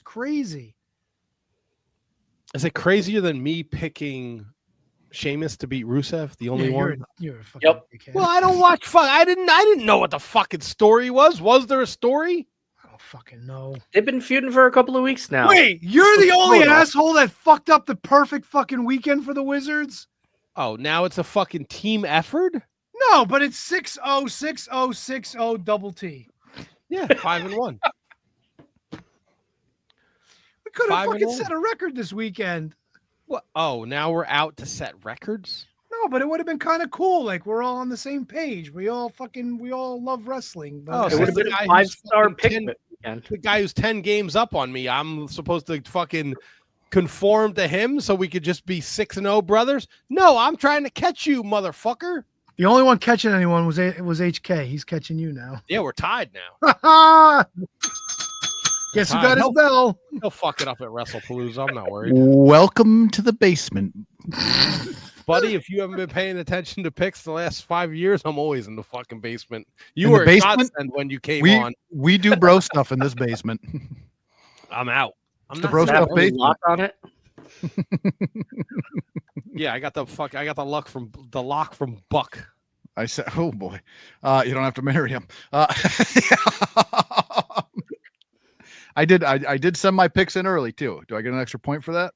crazy. Is it crazier than me picking Sheamus to beat Rusev? The only one. You're a fucking dickhead. Well, I don't watch. I didn't know what the fucking story was. Was there a story? I don't fucking know. They've been feuding for a couple of weeks now. Wait, you're the only asshole that fucked up the perfect fucking weekend for the Wizards? Oh, now it's a fucking team effort? No, but it's 6-0, 6-0, 6-0 double T. Yeah, 5-1. We could have fucking set a record this weekend. What? Oh, now we're out to set records? No, but it would have been kind of cool. Like, we're all on the same page. We all love wrestling. But it would have been a 5-star pick. The guy who's 10 games up on me, I'm supposed to fucking conform to him so we could just be 6-0 brothers? No, I'm trying to catch you, motherfucker. The only one catching anyone was HK. He's catching you now. Yeah, we're tied now. Guess who got his bell? He'll fuck it up at WrestlePalooza. I'm not worried. Welcome to the basement. Buddy, if you haven't been paying attention to picks the last 5 years, I'm always in the fucking basement. You were a godsend when you came on. We do bro stuff in this basement. I'm out. I'm the bro stuff basement. Lock on it. Yeah, I got the lock from Buck. I said, oh boy, you don't have to marry him. I did send my picks in early too. Do I get an extra point for that?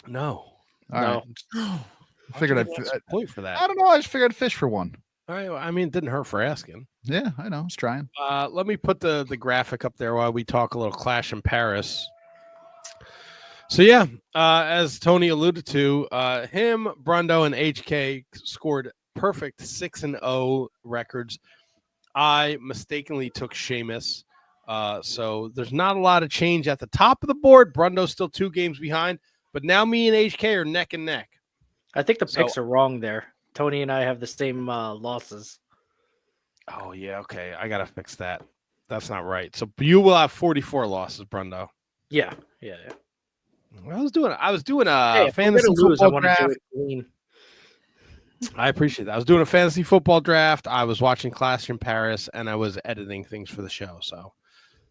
No. All right. I figured I'd point for that. I don't know. I just figured I'd fish for one. All right. I mean, it didn't hurt for asking. Yeah, I know. I was trying. Let me put the graphic up there while we talk a little Clash in Paris. So yeah, as Tony alluded to, him, Brundo, and HK scored perfect 6-0 records. I mistakenly took Sheamus. So there's not a lot of change at the top of the board. Brundo's still 2 games behind, but now me and HK are neck and neck. I think the picks are wrong there. Tony and I have the same losses. Oh yeah, okay. I gotta fix that. That's not right. So you will have 44 losses, Brundo. Yeah. Well, I was doing a fantasy football draft. I appreciate that. I was doing a fantasy football draft. I was watching Clash in Paris, and I was editing things for the show. So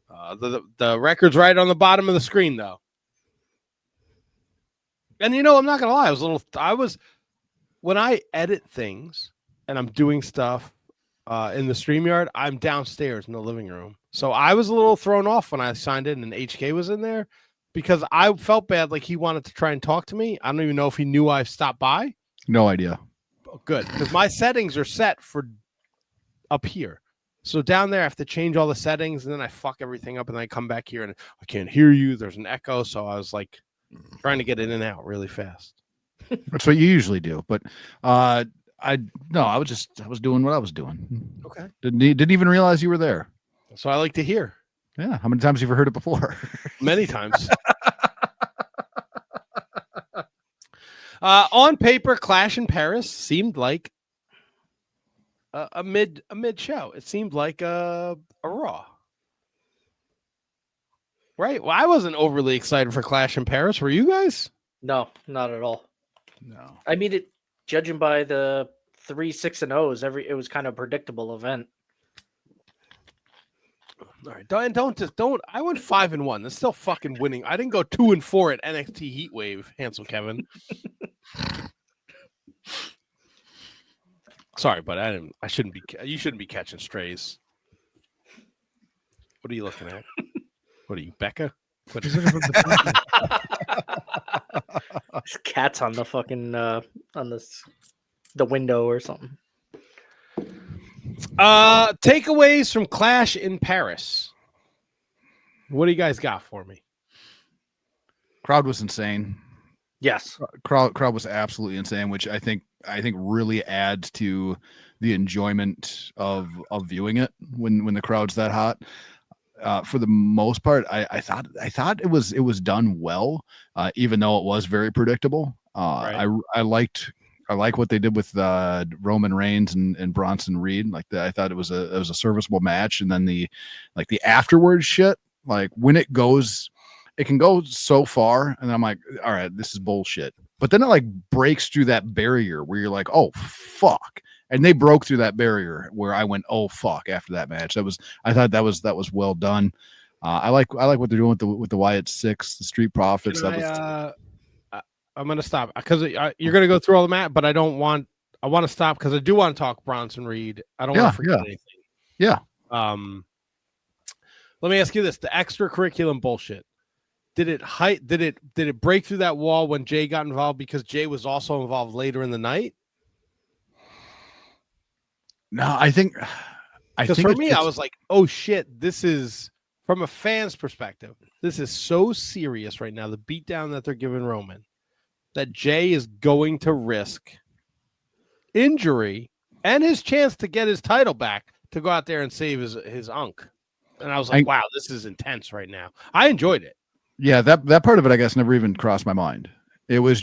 the record's right on the bottom of the screen, though. And I'm not gonna lie. When I edit things and I'm doing stuff in the StreamYard, I'm downstairs in the living room. So I was a little thrown off when I signed in and HK was in there because I felt bad, like he wanted to try and talk to me. I don't even know if he knew I stopped by. No idea. Oh, good, because my settings are set for up here. So down there, I have to change all the settings, and then I fuck everything up, and then I come back here and I can't hear you. There's an echo, so I was like trying to get in and out really fast. That's what you usually do, but I was doing what I was doing. Okay. Didn't even realize you were there. So I like to hear. Yeah. How many times have you heard it before? Many times. On paper, Clash in Paris seemed like a mid show. It seemed like a Raw. Right? Well, I wasn't overly excited for Clash in Paris. Were you guys? No, not at all. No. I mean, judging by the 3 6-0s, it was kind of a predictable event. All right, don't. I went 5-1. That's still fucking winning. I didn't go 2-4 at NXT Heatwave, handsome Kevin. Sorry, but I shouldn't be. You shouldn't be catching strays. What are you looking at? What are you, Becca? There's cats on the fucking on the window or something. Takeaways from Clash in Paris. What do you guys got for me? Crowd was insane. Yes. Crowd was absolutely insane, which I think really adds to the enjoyment of viewing it when the crowd's that hot. For the most part, I thought it was done well, even though it was very predictable. Right. I like what they did with Roman Reigns and Bronson Reed. I thought it was a serviceable match, and then the afterwards shit. Like when it can go so far, and I'm like, all right, this is bullshit. But then it breaks through that barrier where you're like, oh fuck. And they broke through that barrier where I went, oh fuck, after that match. I thought that was well done. I like what they're doing with the Wyatt Six, the Street Profits. Can I'm gonna stop because you're gonna go through all the mat, but I want to stop because I do want to talk Bronson Reed. I don't want to forget anything. Yeah. Let me ask you this: the extracurricular bullshit. Did it break through that wall when Jay got involved because Jay was also involved later in the night? No, I think for me, I was like, oh shit, this is from a fan's perspective. This is so serious right now. The beatdown that they're giving Roman, that Jay is going to risk injury and his chance to get his title back to go out there and save his unk. And I was like, wow, this is intense right now. I enjoyed it. Yeah, that part of it, I guess, never even crossed my mind. It was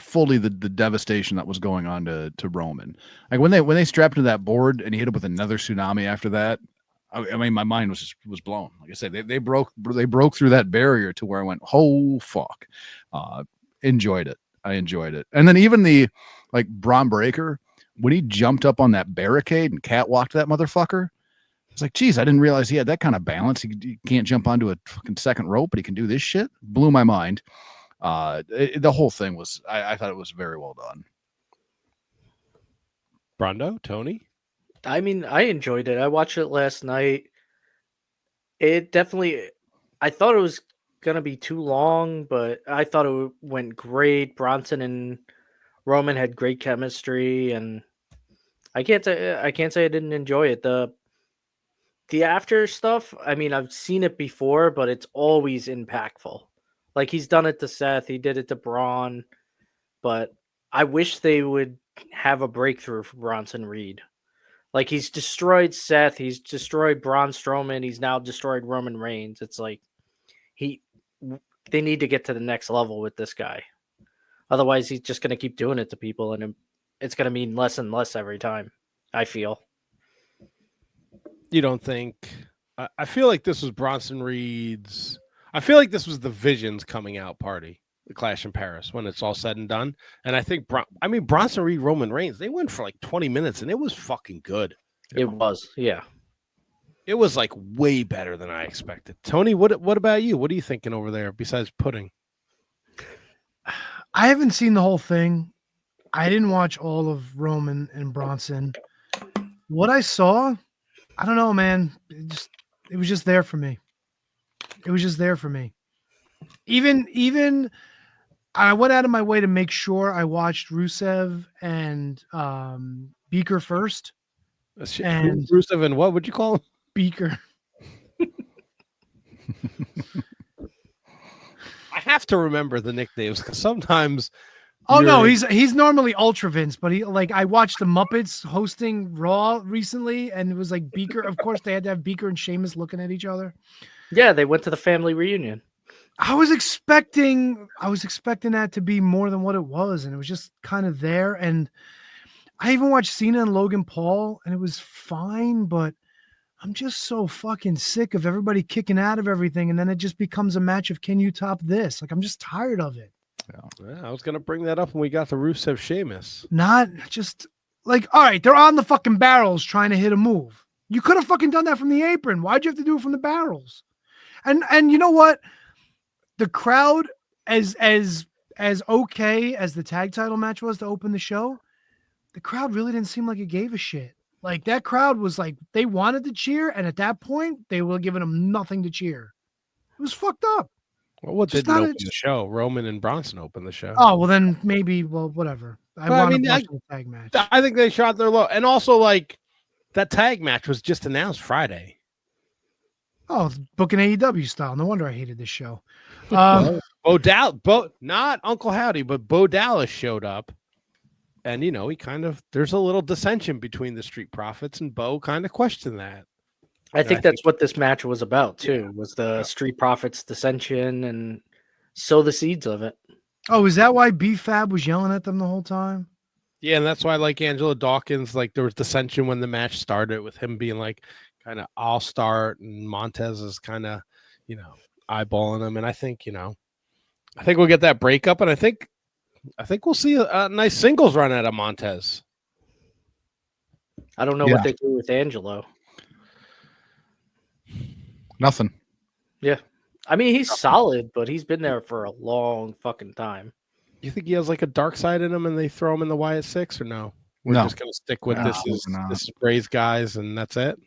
fully the devastation that was going on to Roman. Like when they strapped to that board and he hit him with another tsunami after that. I mean, my mind was blown. Like I said, they broke through that barrier to where I went, oh fuck. Enjoyed it. I enjoyed it. And then even the Braun Breaker, when he jumped up on that barricade and catwalked that motherfucker, it's like, geez, I didn't realize he had that kind of balance. He can't jump onto a fucking second rope, but he can do this shit. Blew my mind. The whole thing was, I thought it was very well done. Brondo, Tony? I mean, I enjoyed it. I watched it last night. It definitely, I thought it was going to be too long, but I thought it went great. Bronson and Roman had great chemistry, and I can't say I didn't enjoy it. The after stuff, I mean, I've seen it before, but it's always impactful. Like he's done it to Seth, he did it to Braun, but I wish they would have a breakthrough for Bronson Reed. Like he's destroyed Seth, he's destroyed Braun Strowman, he's now destroyed Roman Reigns. It's like they need to get to the next level with this guy. Otherwise, he's just going to keep doing it to people, and it's going to mean less and less every time, I feel. You don't think? I feel like this was Bronson Reed's. I feel like this was the Vision's coming out party, the Clash in Paris, when it's all said and done. And I think, Bronson Reed, Roman Reigns, they went for like 20 minutes, and it was fucking good. It was, yeah. It was like way better than I expected. Tony, what about you? What are you thinking over there besides pudding? I haven't seen the whole thing. I didn't watch all of Roman and Bronson. What I saw, I don't know, man. It was just there for me. It was just there for me. Even I went out of my way to make sure I watched Rusev and Beaker first. And Rusev and what would you call him? Beaker. I have to remember the nicknames because sometimes. Oh no, he's normally Ultra Vince, but I watched the Muppets hosting Raw recently, and it was like Beaker. Of course, they had to have Beaker and Sheamus looking at each other. Yeah, they went to the family reunion. I was expecting that to be more than what it was, and it was just kind of there. And I even watched Cena and Logan Paul, and it was fine, but I'm just so fucking sick of everybody kicking out of everything, and then it just becomes a match of can you top this? Like I'm just tired of it. Yeah, I was gonna bring that up when we got the Rusev Sheamus. Not just like, all right, they're on the fucking barrels trying to hit a move. You could have fucking done that from the apron. Why'd you have to do it from the barrels? And you know what? The crowd, as okay as the tag title match was to open the show, the crowd really didn't seem like it gave a shit. Like that crowd was like they wanted to cheer, and at that point, they were giving them nothing to cheer. It was fucked up. Well, what didn't open the show? Roman and Bronson opened the show. Oh, well, then maybe, whatever. I mean, the tag match. I think they shot their low. And also, like, that tag match was just announced Friday. Oh, booking AEW style. No wonder I hated this show. Not Uncle Howdy, but Bo Dallas showed up. And, he there's a little dissension between the Street Profits, and Bo kind of questioned that. I think that's what this match was about, too, was the Street Profits dissension and sow the seeds of it. Oh, is that why B-Fab was yelling at them the whole time? Yeah, and that's why, like, Angelo Dawkins, like, there was dissension when the match started with him being, like, kind of, I'll start, and Montez is kind of, eyeballing him. And I think, I think we'll get that breakup, and I think we'll see a nice singles run out of Montez. I don't know what they do with Angelo. Nothing. Yeah. I mean, he's solid, but he's been there for a long fucking time. You think he has like a dark side in him, and they throw him in the Wyatt Six, or no? We're No. just gonna stick with Absolutely not. this is Bray's guys, and that's it.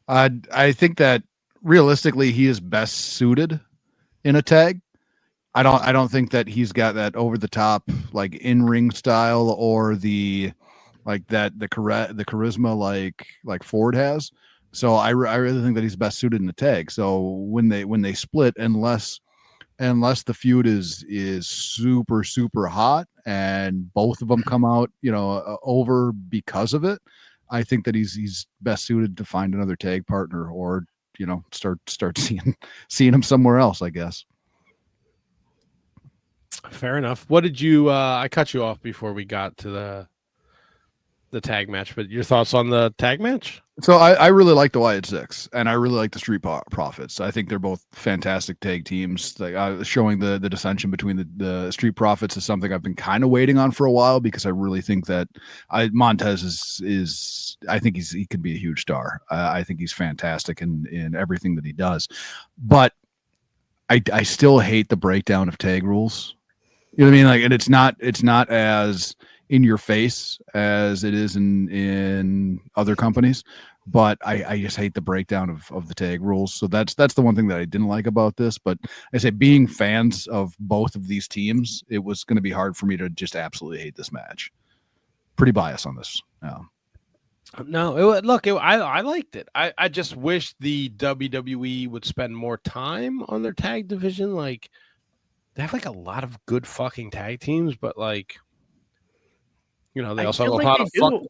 I think that realistically, he is best suited in a tag. I don't think that he's got that over the top like in ring style or the charisma like Ford has. So I really think that he's best suited in the tag. So when they split, unless the feud is super hot and both of them come out over because of it, I think that he's best suited to find another tag partner or start seeing him somewhere else, I guess. Fair enough. What did you? I cut you off before we got to the tag match, but your thoughts on the tag match? So I really like the Wyatt Six, and I really like the Street Profits. I think they're both fantastic tag teams. Like showing the dissension between the Street Profits is something I've been kind of waiting on for a while because I really think that Montez is I think he could be a huge star. I think he's fantastic in everything that he does, but I still hate the breakdown of tag rules. You know what I mean? Like, and it's not as in your face as it is in other companies, but I just hate the breakdown of the tag rules. So that's the one thing that I didn't like about this. But I say, being fans of both of these teams, it was going to be hard for me to just absolutely hate this match. Pretty biased on this. No, I liked it. I just wish the WWE would spend more time on their tag division. Like, they have like a lot of good fucking tag teams, but like, they also have a lot of fucking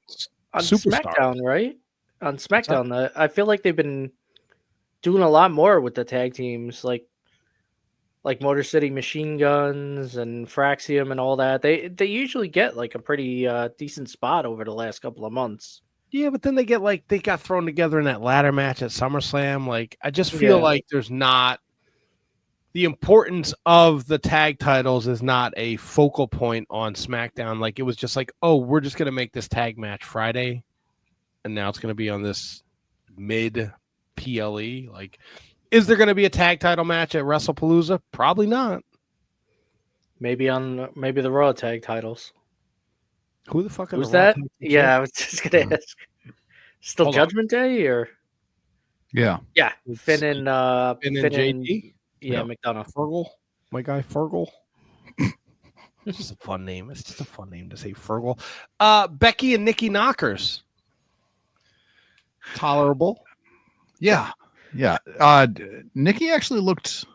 on superstars. SmackDown, right? On SmackDown, I feel like they've been doing a lot more with the tag teams, like Motor City Machine Guns and Fraxium and all that. They usually get like a pretty decent spot over the last couple of months. Yeah, but then they got thrown together in that ladder match at SummerSlam. Like, I just feel like there's not the importance of the tag titles is not a focal point on SmackDown. Like, it was just like, oh, we're just gonna make this tag match Friday, and now it's gonna be on this mid PLE. Like, is there gonna be a tag title match at WrestlePalooza? Probably not. Maybe the Raw tag titles. Who the fuck was that? Yeah, I was just gonna ask. Still Hold Judgment Day or? Yeah. Finn and JD. Yeah, McDonough. Fergal, my guy Fergal. It's just a fun name. It's just a fun name to say, Fergal. Becky and Nikki Knockers. Tolerable. Yeah. Nikki actually looked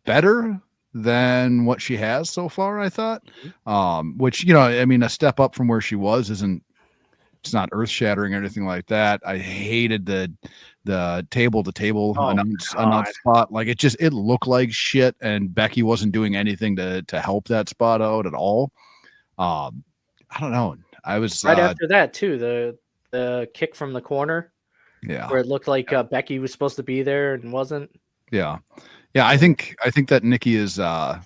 better than what she has so far, I thought. Which, a step up from where she was it's not earth shattering or anything like that. I hated the table to table announce spot. Like, it looked like shit, and Becky wasn't doing anything to help that spot out at all. I don't know. I was right after that too, the kick from the corner. Yeah. Where it looked like Becky was supposed to be there and wasn't. Yeah. I think that Nikki is I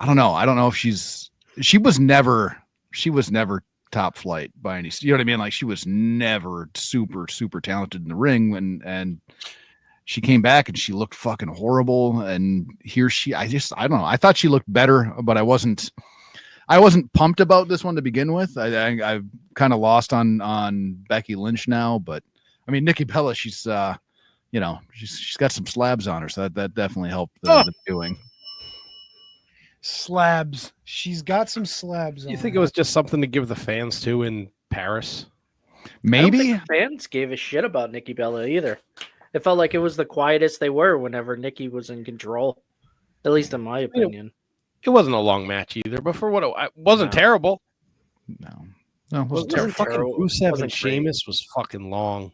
don't know. I don't know if she was never top flight by any, you know what I mean? Like, she was never super talented in the ring, and she came back and she looked fucking horrible. And I don't know. I thought she looked better, but I wasn't pumped about this one to begin with. I've kind of lost on Becky Lynch now, but I mean, Nikki Bella, she's she's got some slabs on her, so that definitely helped the viewing. Slabs. She's got some slabs on You think it was just something to give the fans too in Paris? Maybe. I don't think the fans gave a shit about Nikki Bella either. It felt like it was the quietest they were whenever Nikki was in control, at least in my opinion. It wasn't a long match either, but for what it wasn't terrible. No, it wasn't terrible. Rusev and Sheamus was fucking long.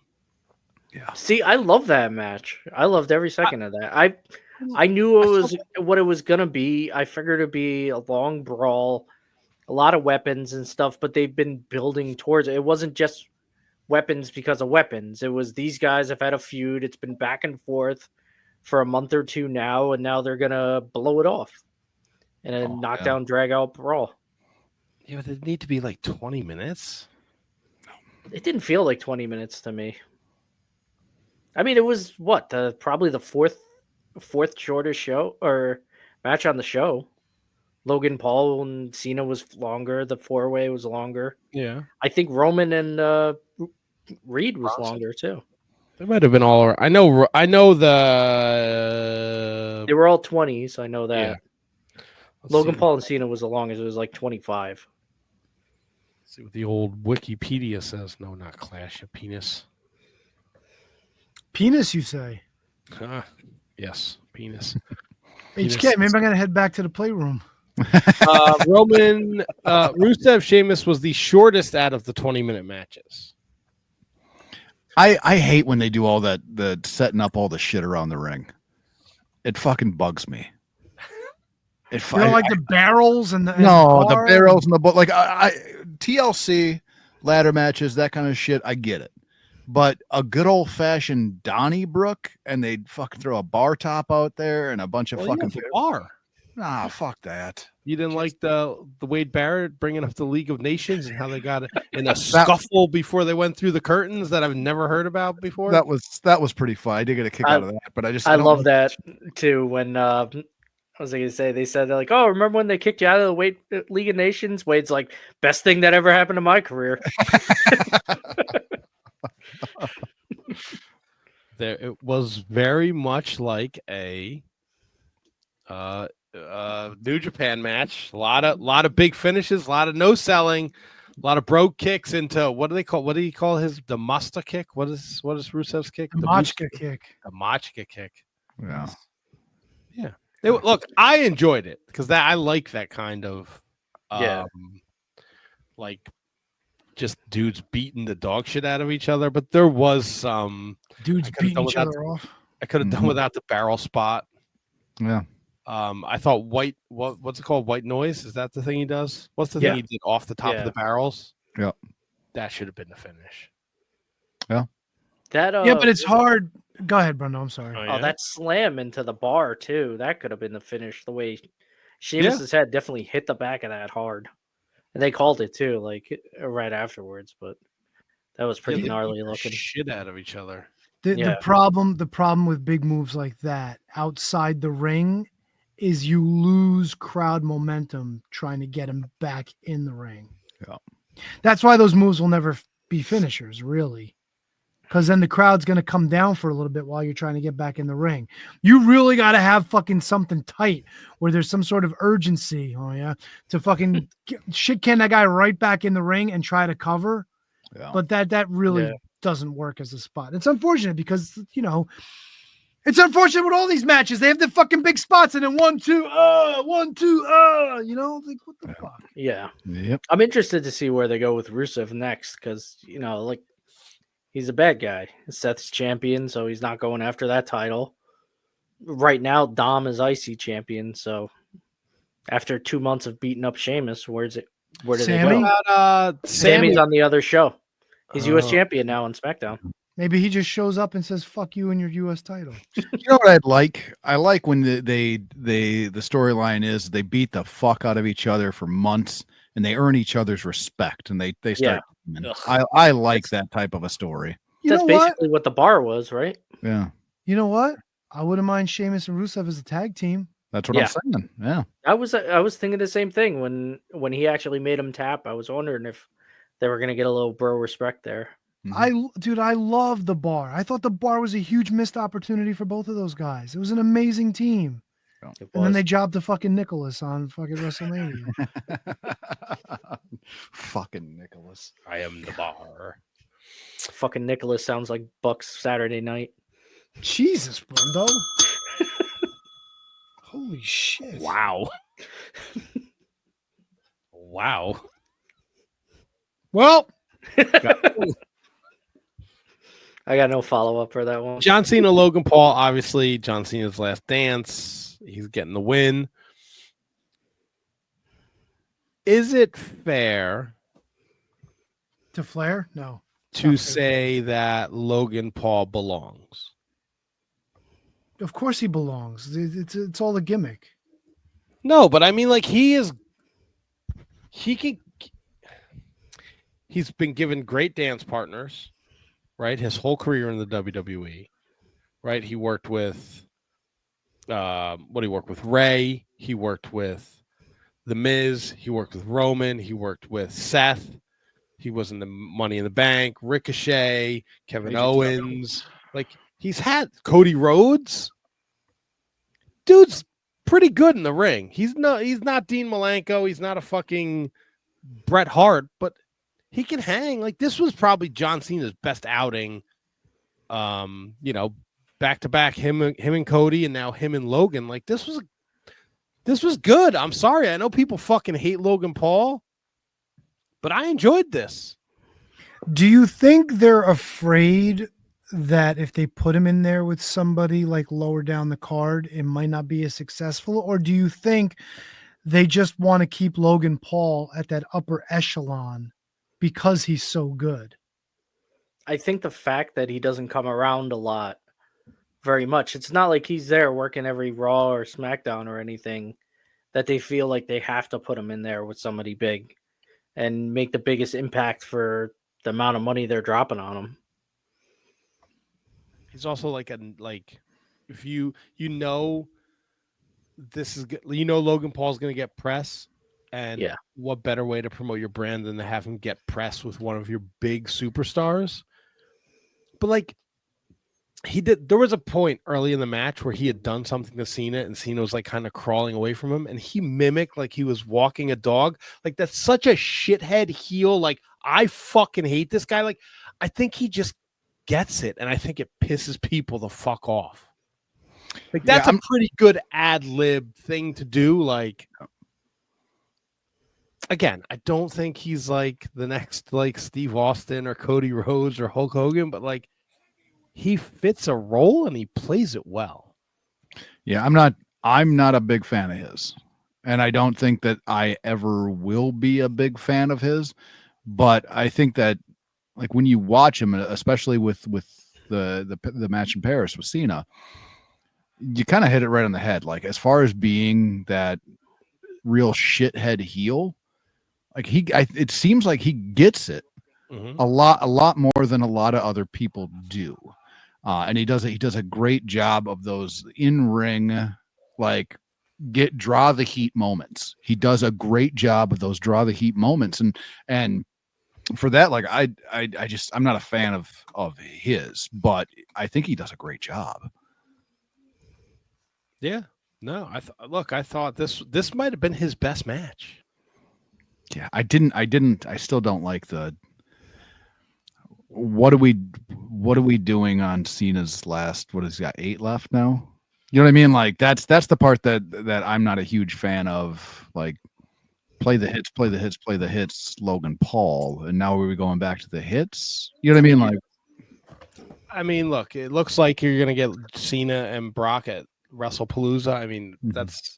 Yeah. See, I love that match. I loved every second of that. I knew it was what it was gonna be. I figured it'd be a long brawl, a lot of weapons and stuff, but they've been building towards it. It wasn't just weapons because of weapons. It was these guys have had a feud. It's been back and forth for a month or two now, and now they're gonna blow it off and a knockdown, drag out brawl. Yeah, but it need to be like 20 minutes. It didn't feel like 20 minutes to me. I mean, it was what probably the fourth shortest show or match on the show. Logan Paul and Cena was longer. The 4-way was longer. Yeah. I think Roman and Reed was Bronson. longer too. They might have been all around. I know the They were all 20s. I know that. yeah. Let's Logan see, Paul and Cena was the longest. It was like 25. see what the old Wikipedia says. No, not Clash of Penis. Penis, you say? Yes, penis. HK, maybe I'm gonna head back to the playroom. Roman Rusev Sheamus was the shortest out of the 20-minute matches. I hate when they do all that, the setting up all the shit around the ring. It fucking bugs me. You don't like the barrels and the no, the bar? barrels and the like. I TLC ladder matches, that kind of shit. I get it, but a good old fashioned Donnybrook, and they'd fucking throw a bar top out there and a bunch of fucking bar. Nah, fuck that. You didn't like the Wade Barrett bringing up the League of Nations and how they got in a scuffle before they went through the curtains that I've never heard about before? That was pretty fun. I did get a kick out of that, but I love that too. When I was going to say, they said, they're like, oh, remember when they kicked you out of the League of Nations? Wade's like, best thing that ever happened to my career. It was very much like a New Japan match. A lot of big finishes, a lot of no selling, a lot of broke kicks into what do they call? What do you call the Musta kick? What is Rusev's kick? The Machka kick. The Machka kick. Yeah. Yeah. Look, I enjoyed it because I like that kind of like just dudes beating the dog shit out of each other. But there was some dudes beating each other off. I could have done without the barrel spot. Yeah. I thought what's it called? White noise? Is that the thing he does? What's the thing he did off the top of the barrels? Yeah. That should have been the finish. Yeah. Yeah, but it's hard. Go ahead, Bruno. I'm sorry. Oh, that slam into the bar too. That could have been the finish. The way Sheamus's head definitely hit the back of that hard, and they called it too, like right afterwards. But that was pretty gnarly looking. Shit out of each other. The problem with big moves like that outside the ring is you lose crowd momentum trying to get him back in the ring. Yeah, that's why those moves will never be finishers, really. Because then the crowd's going to come down for a little bit while you're trying to get back in the ring. You really got to have fucking something tight where there's some sort of urgency. Oh, yeah. To fucking shit can that guy right back in the ring and try to cover. Yeah. But that really doesn't work as a spot. It's unfortunate because, it's unfortunate with all these matches. They have the fucking big spots and then 1, 2, 1, 2, like what the fuck? Yeah. Yep. I'm interested to see where they go with Rusev next because, like, he's a bad guy. Seth's champion, so he's not going after that title. Right now, Dom is IC champion, so after 2 months of beating up Sheamus, where do they go? Sammy's on the other show. He's U.S. champion now on SmackDown. Maybe he just shows up and says, fuck you and your U.S. title. You know what I'd like? I like when the storyline is they beat the fuck out of each other for months and they earn each other's respect and they start. I like that type of a story. That's basically what the bar was, right? Yeah. You know what? I wouldn't mind Sheamus and Rusev as a tag team. That's what I'm saying. Yeah. I was thinking the same thing when he actually made him tap. I was wondering if they were going to get a little bro respect there. Mm-hmm. I love the bar. I thought the bar was a huge missed opportunity for both of those guys. It was an amazing team. And then they jobbed to fucking Nicholas on fucking WrestleMania. Fucking Nicholas. I am the bar. Fucking Nicholas sounds like Buck's Saturday night. Jesus, Brando. Holy shit. Wow. Wow. Well, I got no follow-up for that one. John Cena, Logan Paul, obviously John Cena's last dance. He's getting the win. Is it fair to Flair? No. To say that Logan Paul belongs? Of course he belongs. It's all a gimmick. No, but I mean, like he's been given great dance partners, right? His whole career in the WWE. right? He worked with what he worked with Ray. He worked with The Miz. He worked with Roman. He worked with Seth. He was in the Money in the Bank, Ricochet, Kevin Owens. Like he's had Cody Rhodes. Dude's pretty good in the ring. He's not Dean Malenko. He's not a fucking Bret Hart, but he can hang. Like this was probably John Cena's best outing. Back to back him and Cody, and now him and Logan. Like this was good. I'm sorry. I know people fucking hate Logan Paul, but I enjoyed this. Do you think they're afraid that if they put him in there with somebody like lower down the card, it might not be as successful? Or do you think they just want to keep Logan Paul at that upper echelon because he's so good? I think the fact that he doesn't come around a lot very much, it's not like he's there working every Raw or SmackDown or anything, that they feel like they have to put him in there with somebody big and make the biggest impact for the amount of money they're dropping on him. He's also like if you this is Logan Paul's going to get press, and what better way to promote your brand than to have him get press with one of your big superstars? But like there was a point early in the match where he had done something to Cena, and Cena was like kind of crawling away from him, and he mimicked like he was walking a dog. Like that's such a shithead heel. Like I fucking hate this guy. Like I think he just gets it, and I think it pisses people the fuck off. Like that's a pretty good ad lib thing to do. Like again, I don't think he's like the next like Steve Austin or Cody Rhodes or Hulk Hogan, but like he fits a role and he plays it well. Yeah, I'm not a big fan of his. And I don't think that I ever will be a big fan of his. But I think that like when you watch him, especially with the match in Paris with Cena, you kind of hit it right on the head. Like as far as being that real shithead heel, like it seems like he gets it a lot more than a lot of other people do. And he does a great job of those in-ring, like draw the heat moments. He does a great job of those draw the heat moments. And for that, like I'm not a fan of his, but I think he does a great job. Yeah. No, I thought this might have been his best match. Yeah, I still don't like the what are we doing on Cena's last, what has he got, 8 left now? You know what I mean? Like that's the part that I'm not a huge fan of. Like play the hits, Logan Paul, and now we're going back to the hits. You know what I mean? Like I mean, look, it looks like you're gonna get Cena and Brock at WrestlePalooza. I mean, that's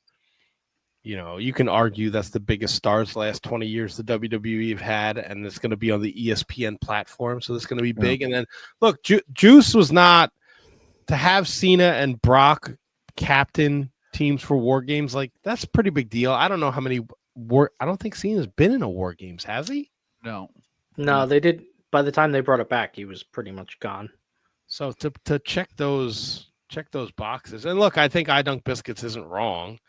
you can argue that's the biggest stars the last 20 years the WWE have had, and it's going to be on the ESPN platform, so it's going to be big. And then look, Juice was not to have Cena and Brock captain teams for War Games. Like that's a pretty big deal. I don't know how many I don't think Cena's been in a War Games, has he? No, they did. By the time they brought it back, he was pretty much gone. So to check those boxes, and look, I think I Dunk Biscuits isn't wrong.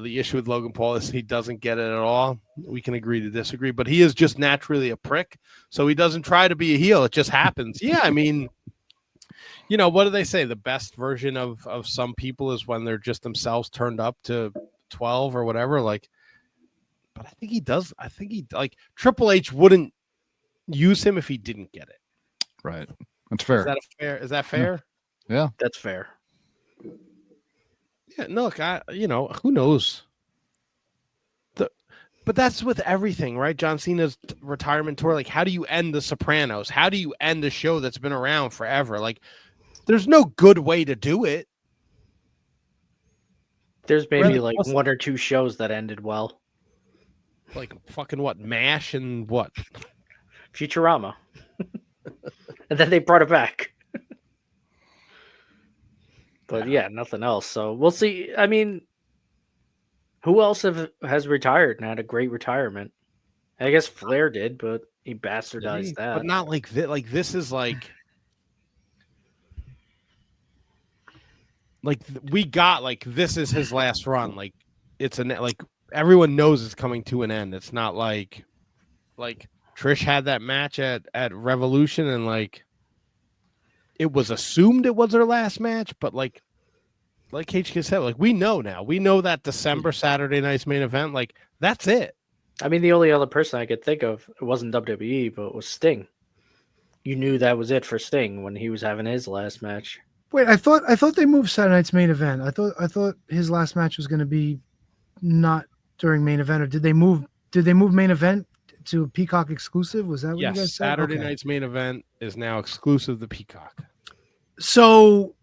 The issue with Logan Paul is he doesn't get it at all. We can agree to disagree, but he is just naturally a prick. So he doesn't try to be a heel. It just happens. Yeah, I mean, what do they say? The best version of some people is when they're just themselves turned up to 12 or whatever. Like, but I think he does. I think like Triple H wouldn't use him if he didn't get it. Right. That's fair. Is that fair? Yeah. That's fair. Yeah, no, look, who knows? But that's with everything, right? John Cena's retirement tour. Like, how do you end The Sopranos? How do you end a show that's been around forever? Like, there's no good way to do it. There's maybe like 1 or 2 shows that ended well. Like fucking what? MASH and what? Futurama. And then they brought it back. But yeah, nothing else. So we'll see. I mean, who else has retired and had a great retirement? I guess Flair did, but he bastardized that. But not like this. Like this is like like we got like this is his last run. Like it's like everyone knows it's coming to an end. It's not like Trish had that match at Revolution and like it was assumed it was her last match, but like HK said, like we know now. We know that December Saturday night's main event, like that's it. I mean, the only other person I could think of, it wasn't WWE, but it was Sting. You knew that was it for Sting when he was having his last match. Wait, I thought they moved Saturday night's main event. I thought his last match was going to be not during main event, or did they move main event to Peacock exclusive? Was that what you guys said? Saturday night's main event is now exclusive to Peacock. So,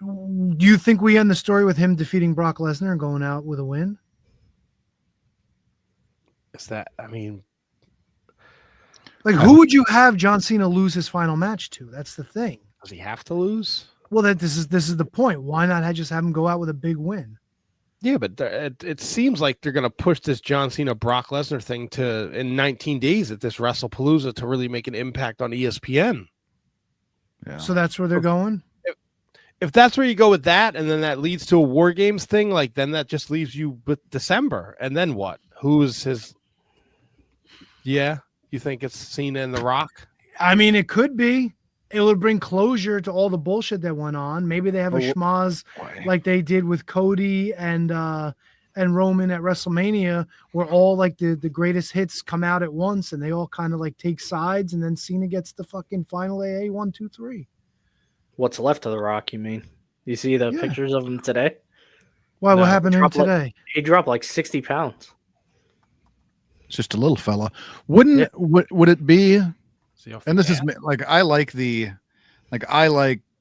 do you think we end the story with him defeating Brock Lesnar and going out with a win? Is that? I mean, like, who would you have John Cena lose his final match to? That's the thing. Does he have to lose? Well, this is the point. Why not just have him go out with a big win? Yeah, but it seems like they're going to push this John Cena Brock Lesnar thing to in 19 days at this WrestlePalooza to really make an impact on ESPN. Yeah. So that's where they're going. If that's where you go with that, and then that leads to a War Games thing, like then that just leaves you with December, and then what? Who's his? Yeah, you think it's Cena and The Rock? I mean, it could be. It would bring closure to all the bullshit that went on. Maybe they have a schmaz like they did with Cody and Roman at WrestleMania, where all like the greatest hits come out at once, and they all kind of like take sides, and then Cena gets the fucking final AA 1, 2, 3. What's left of The Rock, you mean? You see the pictures of him today? Why? No, what happened to him today? He dropped like 60 pounds. It's just a little fella. Would it be? And this is like I like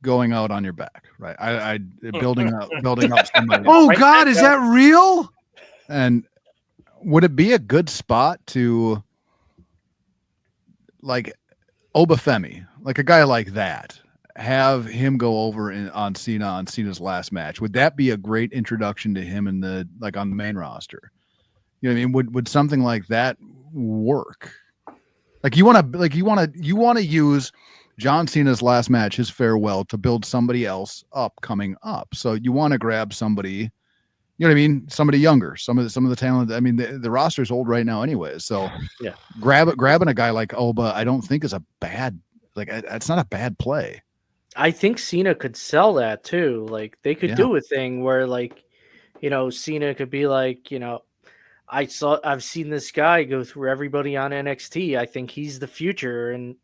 going out on your back, right? I building up somebody. Oh God, is that real? And would it be a good spot to like Obafemi, like a guy like that, have him go over on Cena's last match? Would that be a great introduction to him in the on the main roster? You know what I mean? Would something like that work? Like you want to use John Cena's last match, his farewell, to build somebody else up coming up. So you want to grab somebody, you know what I mean? Somebody younger, some of the talent. I mean, the roster's old right now anyways. So yeah, grabbing a guy like Oba, I don't think is a bad, it's not a bad play. I think Cena could sell that too. Like they could do a thing where Cena could be like, I've seen this guy go through everybody on NXT. I think he's the future, and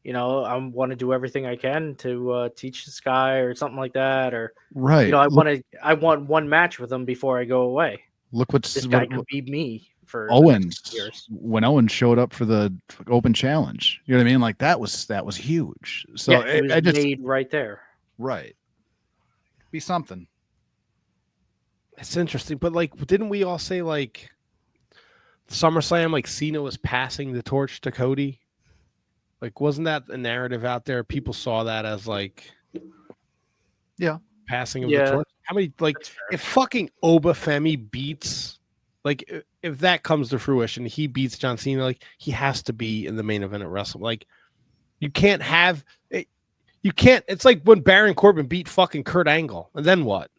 I want to do everything I can to teach this guy or something like that. Or right, I want one match with him before I go away. Look this guy could be me for Owens years. When Owens showed up for the Open Challenge, you know what I mean? Like that was huge. So it was just made right there. Right, be something. It's interesting, but like, didn't we all say like SummerSlam, like Cena was passing the torch to Cody? Like, wasn't that a narrative out there? People saw that as like, passing of the torch. How many if fucking Obafemi beats, like if that comes to fruition, he beats John Cena, like he has to be in the main event at Wrestle. Like, you can't have it. You can't. It's like when Baron Corbin beat fucking Kurt Angle, and then what?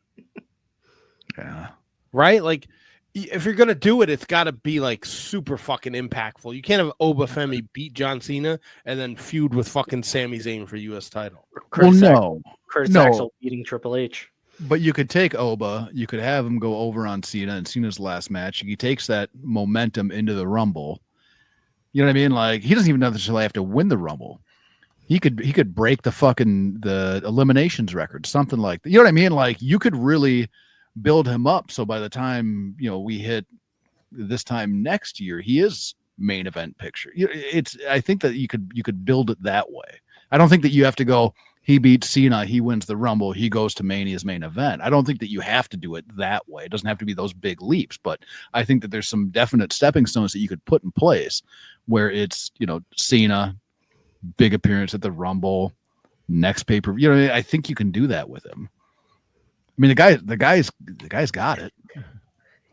Yeah. Right? Like, if you're gonna do it, it's got to be like super fucking impactful. You can't have Obafemi beat John Cena and then feud with fucking Sami Zayn for U.S. title. Curtis Axel beating Triple H. But you could take Oba, you could have him go over on Cena in Cena's last match. He takes that momentum into the Rumble. You know what I mean? Like he doesn't even necessarily have to win the Rumble. He could break the eliminations record, something like that. You know what I mean? Like you could really build him up, so by the time we hit this time next year, he is main event picture. I think that you could build it that way. I don't think that you have to go, he beats Cena, he wins the Rumble, he goes to Mania's main event. I don't think that you have to do it that way. It doesn't have to be those big leaps, but I think that there's some definite stepping stones that you could put in place where it's Cena, big appearance at the Rumble, next pay-per-view. I think you can do that with him. I mean, the guy's got it.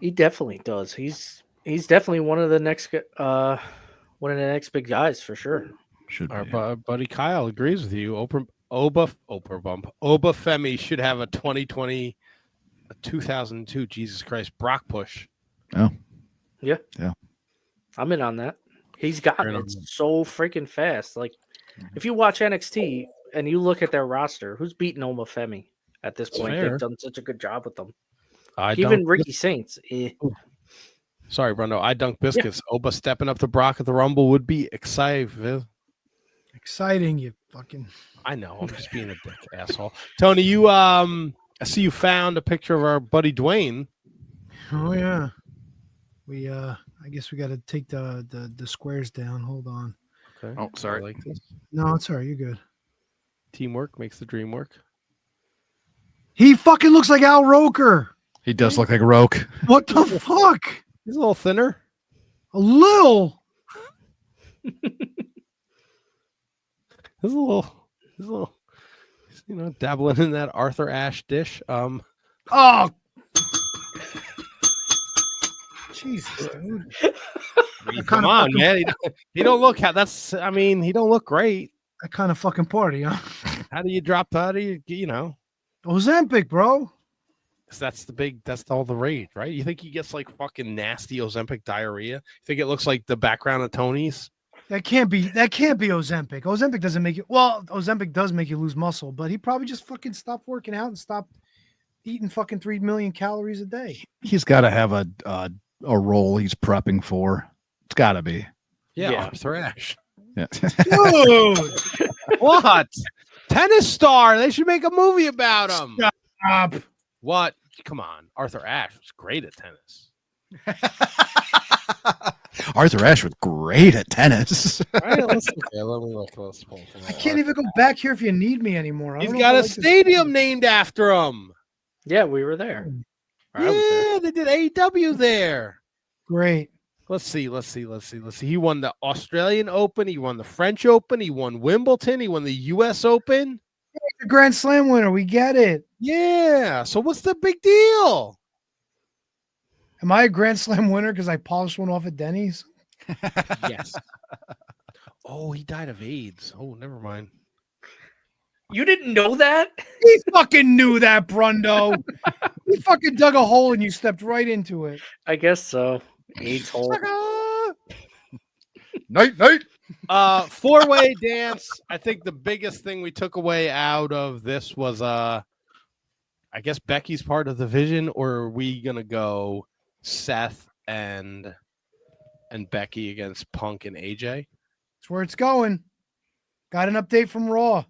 He definitely does. He's definitely one of the next big guys for sure. Our buddy Kyle agrees with you. Oba Femi should have a 2020, a 2002. Jesus Christ, Brock push. I'm in on that. He's got Right it on. so freaking fast. Like, if you watch NXT and you look at their roster, who's beating Oma Femi at this It's point? fair. They've done such a good job with them. I Even dunk Ricky Saints. Sorry, Bruno. I dunk biscuits. Oba stepping up to Brock at the Rumble would be exciting. Exciting, you fucking. I know. I'm just being a dick asshole. Tony, you I see you found a picture of our buddy Dwayne. Oh yeah. We I guess we got to take the squares down. Hold on. Okay. Oh, sorry. I like this. No, it's all right. You're good. Teamwork makes the dream work. He fucking looks like Al Roker. He does look like a Roke. What the fuck? He's a little thinner. A little. He's a little, dabbling in that Arthur Ashe dish. Oh. Jesus, dude. Come on, man. He don't look. He don't look great. That kind of fucking party, huh? How do you drop? How do you Ozempic, bro. That's all the rage, right? You think he gets like fucking nasty Ozempic diarrhea? You think it looks like the background of Tony's? That can't be Ozempic. Ozempic doesn't make you Ozempic does make you lose muscle, but he probably just fucking stopped working out and stopped eating fucking 3 million calories a day. He's got to have a role he's prepping for. It's got to be. Yeah, Arthur Ashe. Yeah. Dude, What? Tennis star. They should make a movie about him. stop. What? Come on. Arthur Ashe was great at tennis. Arthur Ashe was great at tennis. Right, let me look. I can't even go back here if you need me anymore. He's got a stadium named after him. Yeah, we were there. Or I was there. Yeah, they did AEW there. Great. Let's see. He won the Australian Open. He won the French Open. He won Wimbledon. He won the U.S. Open. The Grand Slam winner. We get it. Yeah. So what's the big deal? Am I a Grand Slam winner because I polished one off at Denny's? Yes. Oh, he died of AIDS. Oh, never mind. You didn't know that? He fucking knew that, Brundo. He fucking dug a hole and you stepped right into it. I guess so. AIDS hole. Night. 4-way dance. I think the biggest thing we took away out of this was I guess Becky's part of the vision, or are we gonna go Seth and Becky against Punk and AJ? That's where it's going. Got an update from Raw.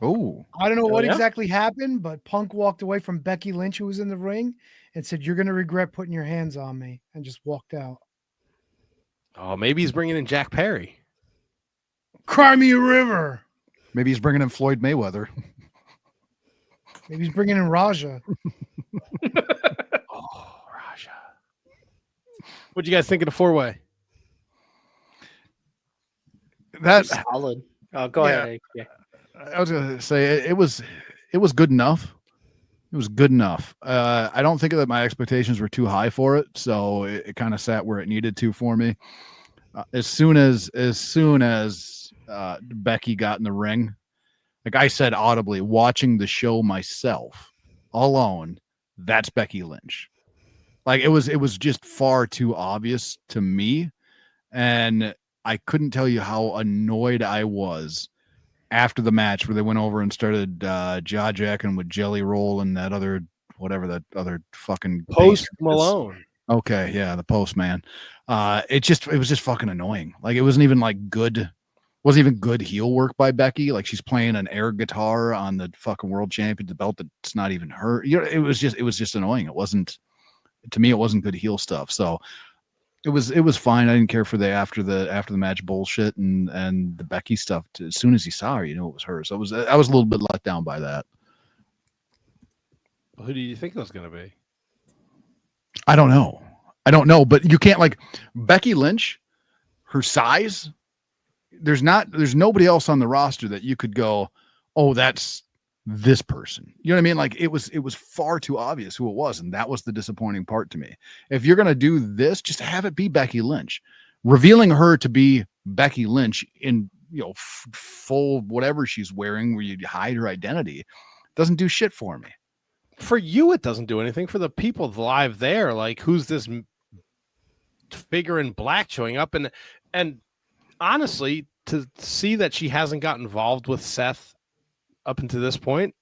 Oh, I don't know what yeah? exactly happened, but Punk walked away from Becky Lynch, who was in the ring, and said, "You're going to regret putting your hands on me," and just walked out. Oh, maybe he's bringing in Jack Perry. Cry me a river. maybe he's bringing in Floyd Mayweather. Maybe he's bringing in Raja. Oh, Raja. What'd you guys think of the 4-way? That Solid. Go ahead. Yeah. I was gonna say it was good enough. It was good enough. I don't think that my expectations were too high for it, so it kind of sat where it needed to for me. As soon as Becky got in the ring, like I said audibly, watching the show myself alone, that's Becky Lynch. Like it was just far too obvious to me, and I couldn't tell you how annoyed I was after the match where they went over and started jaw jacking with Jelly Roll and that other fucking Post Malone. Okay, yeah, the Postman. It was just fucking annoying. Like it wasn't even good heel work by Becky. Like she's playing an air guitar on the fucking world champion, the belt that's not even her. It was just annoying. It wasn't, to me, it wasn't good heel stuff. So it was fine. I didn't care for the after the match bullshit and the Becky stuff. As soon as you saw her, you knew it was her. So I was a little bit let down by that. Who do you think it was going to be? I don't know, but you can't, like, Becky Lynch, her size, there's nobody else on the roster that you could go, oh, that's this person. You know what I mean? Like it was far too obvious who it was, and that was the disappointing part to me. If you're gonna do this, just have it be Becky Lynch. Revealing her to be Becky Lynch in full whatever she's wearing, where you hide her identity, doesn't do shit for me. For you, it doesn't do anything. For the people live there, like, who's this figure in black showing up? And honestly, to see that she hasn't got involved with Seth up until this point,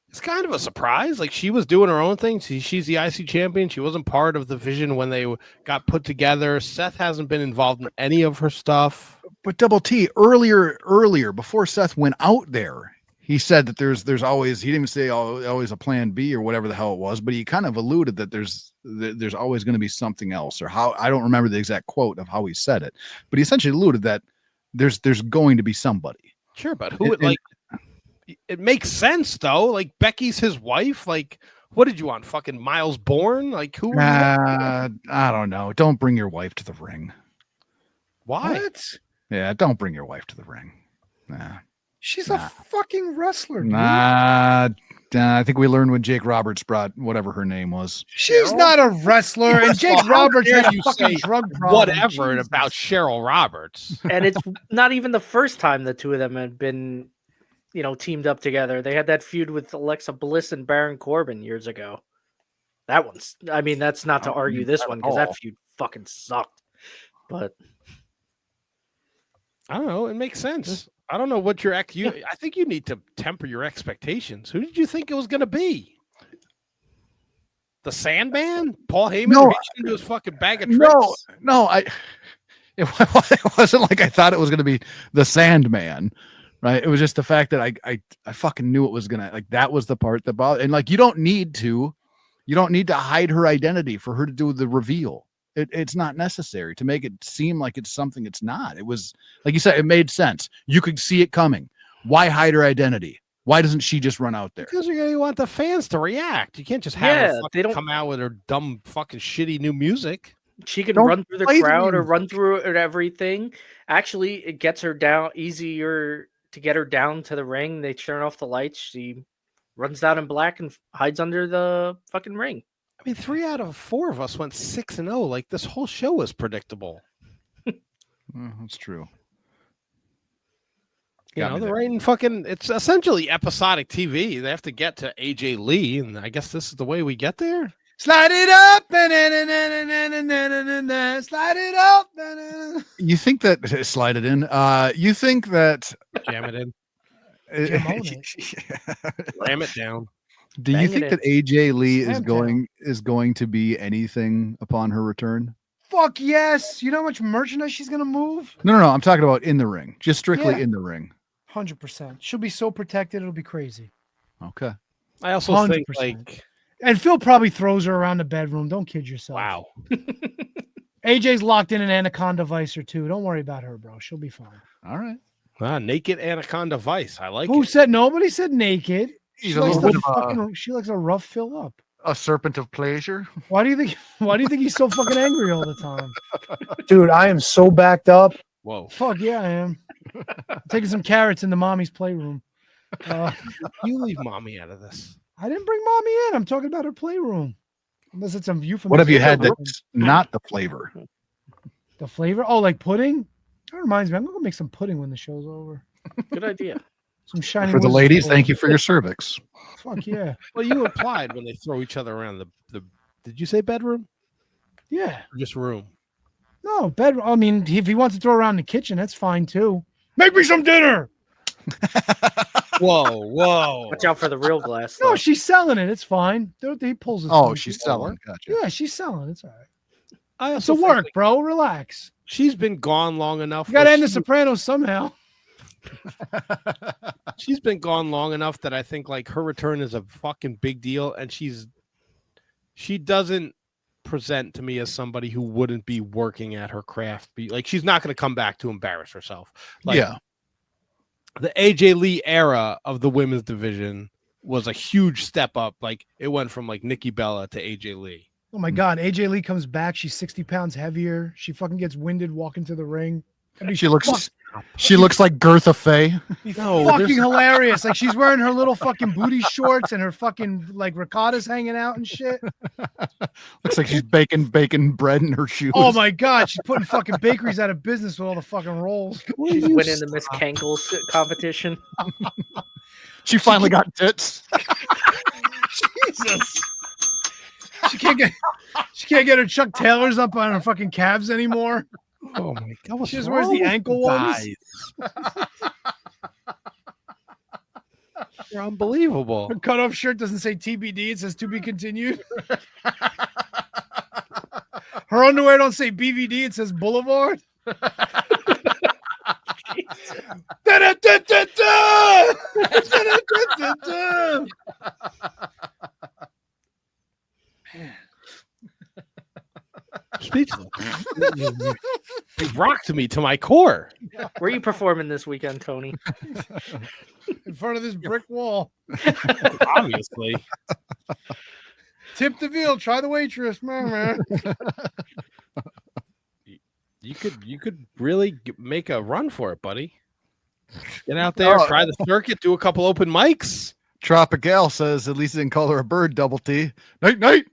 it's kind of a surprise. Like, she was doing her own thing. She's the IC champion. She wasn't part of the Vision when they got put together. Seth hasn't been involved in any of her stuff. But Double T, earlier, before Seth went out there, he said that there's always, he didn't even say always a plan B or whatever the hell it was, but he kind of alluded that there's always going to be something else, or how, I don't remember the exact quote of how he said it, but he essentially alluded that there's going to be somebody. Sure, but who it makes sense though. Like, Becky's his wife. Like, what did you want? Fucking Miles Bourne? Like, who? I don't know. Don't bring your wife to the ring. Why? What? Yeah, don't bring your wife to the ring. She's a fucking wrestler, dude. I think we learned when Jake Roberts brought whatever her name was. She's not a wrestler, and Jake Roberts had a fucking drug problem. Whatever Jesus. about Cheryl Roberts. And it's not even the first time the two of them had been, teamed up together. They had that feud with Alexa Bliss and Baron Corbin years ago. That one's, that's not to argue this one, because that feud fucking sucked. But I don't know. It makes sense. I don't know what I think you need to temper your expectations. Who did you think it was going to be? The Sandman? Paul Heyman reaching into his fucking bag of tricks? No, it wasn't like I thought it was going to be the Sandman, right? It was just the fact that I fucking knew it was going to, like, that was the part that bothered. And like, you don't need to hide her identity for her to do the reveal. It's not necessary to make it seem like it's something it's not. It was, like you said, it made sense. You could see it coming. Why hide her identity? Why doesn't she just run out there? Because you're going to want the fans to react. You can't just have her they don't come out with her dumb fucking shitty new music. She can run through the crowd or run through everything. Actually, it gets her down easier to get her down to the ring. They turn off the lights. She runs down in black and hides under the fucking ring. 3 out of 4 of us went 6-0. Like, this whole show was predictable. That's true. They're writing fucking, it's essentially episodic TV. They have to get to AJ Lee, and I guess this is the way we get there. Slide it up, slide it up. You think that slide it in? You think that Jam it in, It. ram it down. Do you think that AJ Lee is going to be anything upon her return? Fuck yes. You know how much merchandise she's gonna move? No. I'm talking about in the ring, just strictly in the ring. 100%. She'll be so protected, it'll be crazy. Okay. I also 100%. think, like, and Phil probably throws her around the bedroom. Don't kid yourself. wow. AJ's locked in an anaconda vice or two. Don't worry about her, bro. She'll be fine. All right. Naked anaconda vice. I like Who it. said nobody said naked? He's She a likes, little to bit of fucking, she likes to rough Phil up. a serpent of pleasure. Why do you think he's so fucking angry all the time? Dude, I am so backed up. Whoa. Fuck yeah, I am. I'm taking some carrots in the mommy's playroom. You leave mommy out of this. I didn't bring mommy in. I'm talking about her playroom. Unless it's some euphemism. What have you had that's not the flavor? The flavor? Oh, like pudding? That reminds me. I'm going to make some pudding when the show's over. Good idea. Some shiny For the Wizards ladies, pudding. thank you for your cervix. Fuck yeah. Well, you implied when they throw each other around the did you say bedroom? Yeah. Or just room? No, bedroom. I mean, if he wants to throw around the kitchen, that's fine too. Make me some dinner. Whoa. Watch out for the real glass. No, though. she's selling it. It's fine. He pulls his Oh, punches. she's selling. Gotcha. Yeah, she's selling. It's all right. I It's a also work, think, bro. Relax. she's been gone long enough. You got to where end The Sopranos somehow. She's been gone long enough that I think, like, her return is a fucking big deal, and she doesn't present to me as somebody who wouldn't be working at her craft. Like, she's not going to come back to embarrass herself. Like, yeah. The AJ Lee era of the women's division was a huge step up. Like, it went from like Nikki Bella to AJ Lee. Oh my God. AJ Lee comes back. She's 60 pounds heavier. She fucking gets winded walking to the ring. That'd be She looks fuck- she looks like Gertha Fay. be No, fucking there's- hilarious. Like she's wearing her little fucking booty shorts and her fucking like ricotta's hanging out and shit. Looks like she's baking bread in her shoes. Oh my god, she's putting fucking bakeries out of business with all the fucking rolls. She's winning the Miss Kankles competition. She finally got tits. Jesus. She can't get her Chuck Taylors up on her fucking calves anymore. Oh my god! What's She just wears wrong the with ankle you ones. guys? You're unbelievable. Her cutoff shirt doesn't say TBD, it says to be continued. Her underwear don't say BVD, it says Boulevard. Da-da-da-da-da! Da-da-da-da-da! Speechless. You rocked me to my core. Where are you performing this weekend, Tony? In front of this brick wall. Obviously. Tip the veal, try the waitress. Man. You could really make a run for it, buddy. Get out there, try the circuit, do a couple open mics. Tropical says at least they didn't call her a bird. Double T. Night night.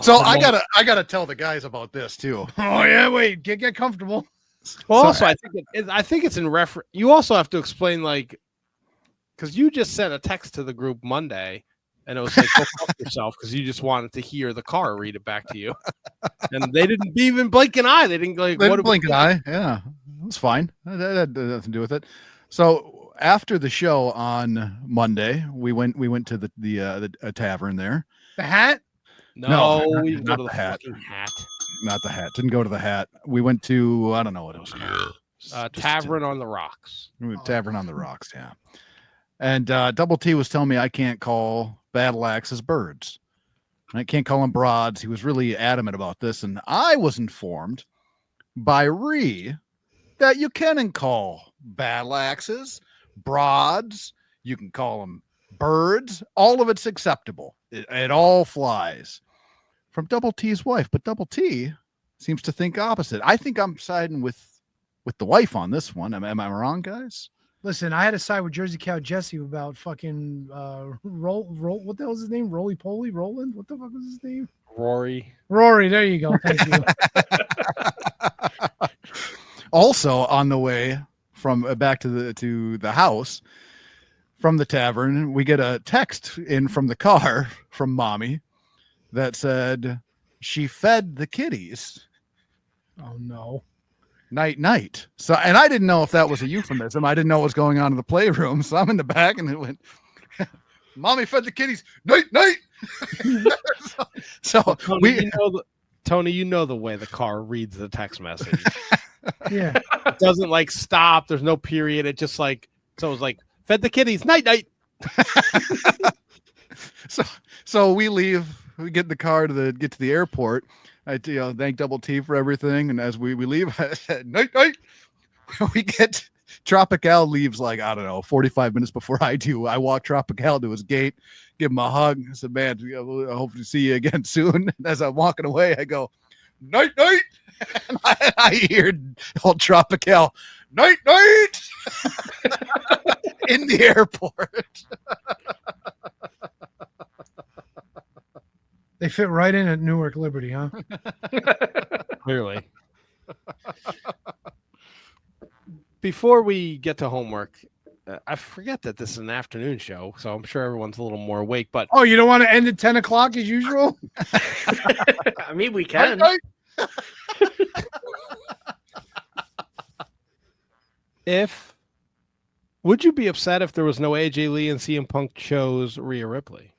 So I gotta tell the guys about this too. Oh yeah, wait, get comfortable. Well, So- also, I think it's in reference. You also have to explain, like, because you just sent a text to the group Monday, and it was like, "Go fuck yourself," because you just wanted to hear the car read it back to you, and they didn't even blink an eye. They didn't like, They "What?" didn't blink an eye. Yeah, it was fine. That had nothing to do with it. So after the show on Monday, we went to the tavern there. The hat? No, No, we go not to the the hat. fucking hat. Not the hat. Didn't go to the hat. We went to I don't know what it was called. Just- Tavern on the Rocks. We went Tavern on the Rocks. Yeah. And Double T was telling me I can't call battle axes birds. I can't call them broads. He was really adamant about this, and I was informed by Ree that you can call battle axes broads. You can call them birds. All of it's acceptable. It all flies. From Double T's wife, but Double T seems to think opposite. I think I'm siding with the wife on this one. Am I wrong, guys? Listen, I had to side with Jersey Cow Jesse about fucking roll. What the hell is his name? Roly Poly Roland? What the fuck was his name? Rory. Rory. There you go. Thank you. Also, on the way from back to the house from the tavern, we get a text in from the car from Mommy that said she fed the kitties Oh no. night night. So, and I didn't know if that was a euphemism. I didn't know what was going on in the playroom. So I'm in the back, and it went, "Mommy fed the kitties night night." so Tony, you know the way the car reads the text message. Yeah. It doesn't like stop. There's no period. It just like so. It was like fed the kitties night night. So we leave. We get in the car to get to the airport. I thank Double T for everything, and as we leave, I said, night night. We get Tropical leaves like I don't know 45 minutes before I do. I walk Tropical to his gate, give him a hug. I said, "Man, I hope to see you again soon." And as I'm walking away, I go, "Night night." And I hear old Tropical, "Night night," in the airport. They fit right in at Newark Liberty, huh? Clearly. Before we get to homework, I forget that this is an afternoon show, so I'm sure everyone's a little more awake. But Oh, you don't want to end at 10 o'clock as usual? I mean, we can. Night, night. would you be upset if there was no AJ Lee and CM Punk chose Rhea Ripley?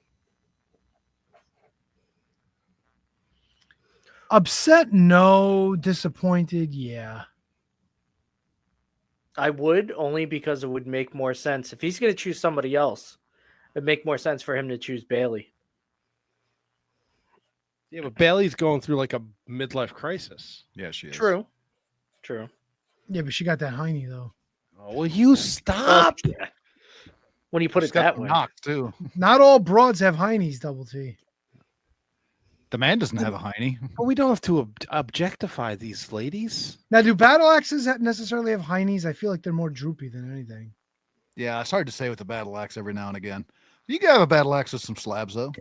Upset? No. Disappointed? Yeah. I would, only because it would make more sense. If he's going to choose somebody else, it'd make more sense for him to choose Bailey. Yeah, but Bailey's going through like a midlife crisis. Yeah, she is. True. Yeah, but she got that hiney, though. Oh, will you stop? Yeah. When you put She's it got that the way. knock too. Not all broads have heinies, Double T. The man doesn't have a hiney. But we don't have to objectify these ladies. Now, do battle axes necessarily have heinies? I feel like they're more droopy than anything. Yeah, it's hard to say with the battle axe every now and again. You can have a battle axe with some slabs though.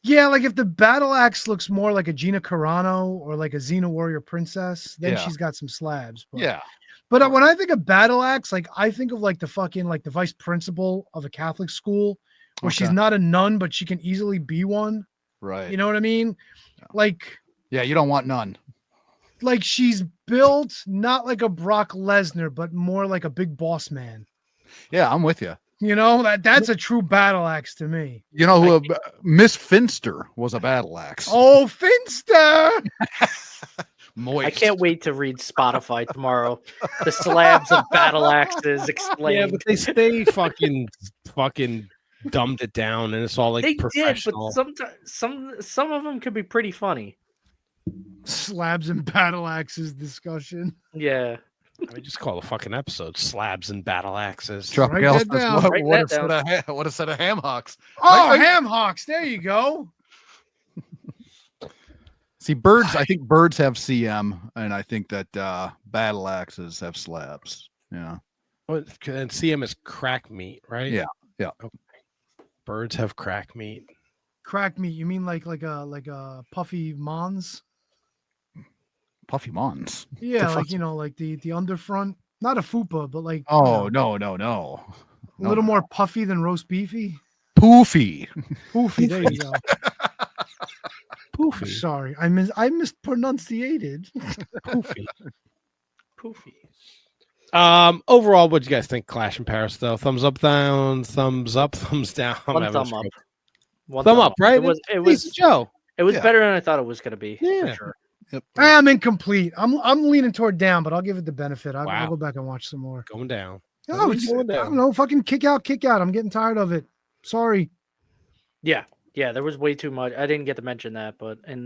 Yeah, like if the battle axe looks more like a Gina Carano or like a Xena Warrior Princess, then Yeah. she's got some slabs. But, Yeah. But when I think of battle axe, like I think of like the fucking like the vice principal of a Catholic school where she's Okay. not a nun, but she can easily be one. Right. You know what I mean? Yeah. Like You don't want none. like she's built not like a Brock Lesnar, but more like a big boss man. Yeah, I'm with you. You know, that's a true battle axe to me. You know who Miss Finster was a battle axe. Oh, Finster! Moist. I can't wait to read Spotify tomorrow. The slabs of battle axes explained. Yeah, but they fucking dumbed it down, and it's all like They did, professional. but sometimes some of them could be pretty funny. Slabs and battle axes discussion. Yeah. I mean, just call the fucking episode "Slabs and Battle Axes." Write that down. Write that down. What a set of ham hocks. Oh, ham hocks. There you go. See, birds. I think birds have CM, and I think that battle axes have slabs. Yeah. And CM is crack meat, right? Yeah, yeah. Okay. Birds have crack meat. Crack meat. You mean like a puffy mons? Puffy Mons. Yeah, fuck? like like the underfront. Not a fupa, but like Oh, no. no. A little more puffy than roast beefy. Poofy. Poofy, there you go. Poofy. Sorry, I mispronunciated. Poofy. Poofy. Overall, what do you guys think? Clash in Paris, though. Thumbs up, down. Thumbs up, thumbs down. One thumb up. One Thumb up, right? It was Joe. It was Yeah. better than I thought it was going to be. Yeah. For sure. Yep. I'm incomplete. I'm leaning toward down, but I'll give it the benefit. I'll Wow. go back and watch some more. Going down. No, it's, I Going down. don't know. Fucking kick out. I'm getting tired of it. Sorry. Yeah. Yeah. There was way too much. I didn't get to mention that, but in the